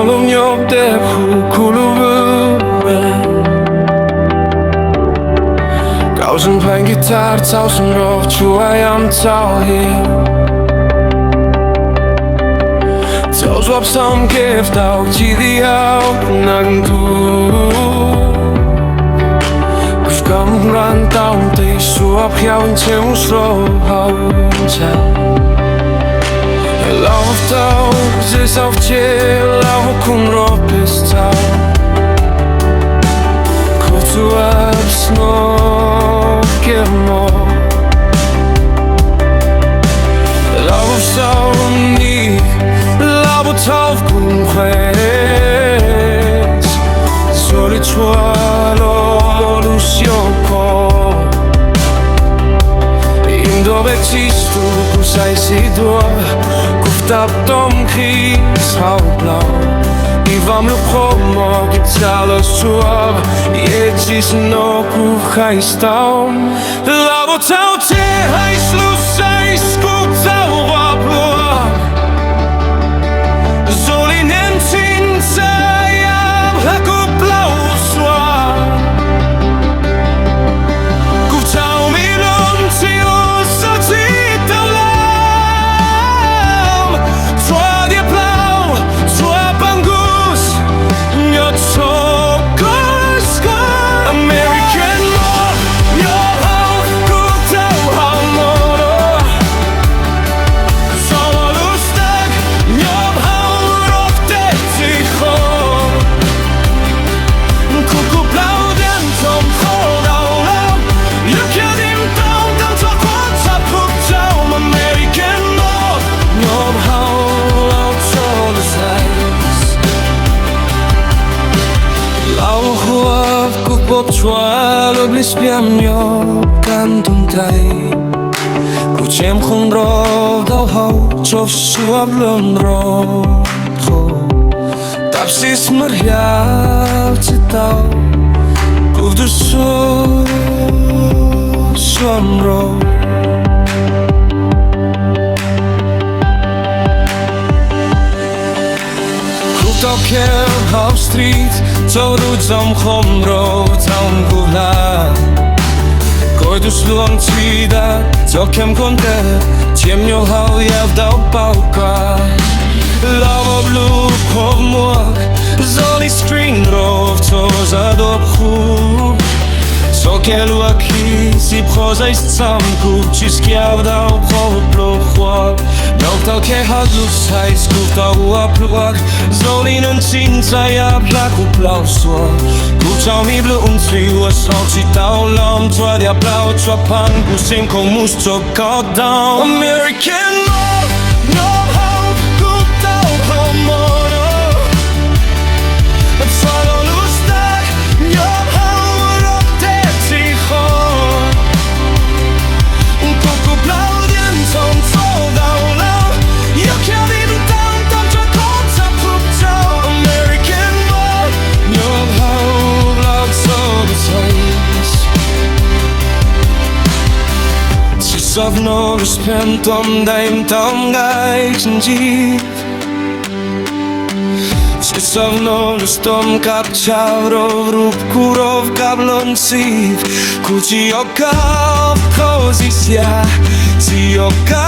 놈 옆에 후쿠루에 Gouden pijn gitaar, tausend rof, chuai am tau hier Taus wap sam gift au, chidi au, nagen tu Kuf kam ran taun, te su ap hiau in teu slo hau chau Lau of tau, zis auf chill, lau kun ropis tau Kutu abs no kirmo Lau of tau ni, lau of tau kun chwes Soli tualo lusioko Indo bexistu, kusai si dua Tap dom kris hau blau I vam lu promo gitala suav Jetis no kuchai stau Lavo tau te hai slusai skutau wapua Zoli nemtin sayam haku blau suav Kutau milon tio satita Bob chua lo blis piam yo kan tung tai Ku chem khong ro dau hau chof suab lon ro kho Tap sis mar ya chitao Ku du so suam ro Ku tau kel hau street Zo doet zam khomro taun gula Koi du sluang tsida Zo kem konte Tiem yo hau yav dau pauka Lava blue kov muak Zoli string rov To zadop khu So kelu aki Si proza is tsam ku Chiskiav dau khov plo khwak Dau tau ke hadlus hai Skuf dau apluak Zoli nun tin saya blaku blau suak Ku tau mi blu unsli Was hau chi tau lam Tua dia blau Tua pan Ku sing kong mus to god down American love No hau Ku tau homono Follow loose stack Yo hau Rop te ticho Kuku blau Dien tom Tau dau lau Yo kja din down Tam tja kota pup tau American love Yo hau Blag so betais Sisov no respent om daim tam gai ksenjiv Sisov no rustom kap chavrov rup kurov kablon siv Kuchi okav kozis ya Si oka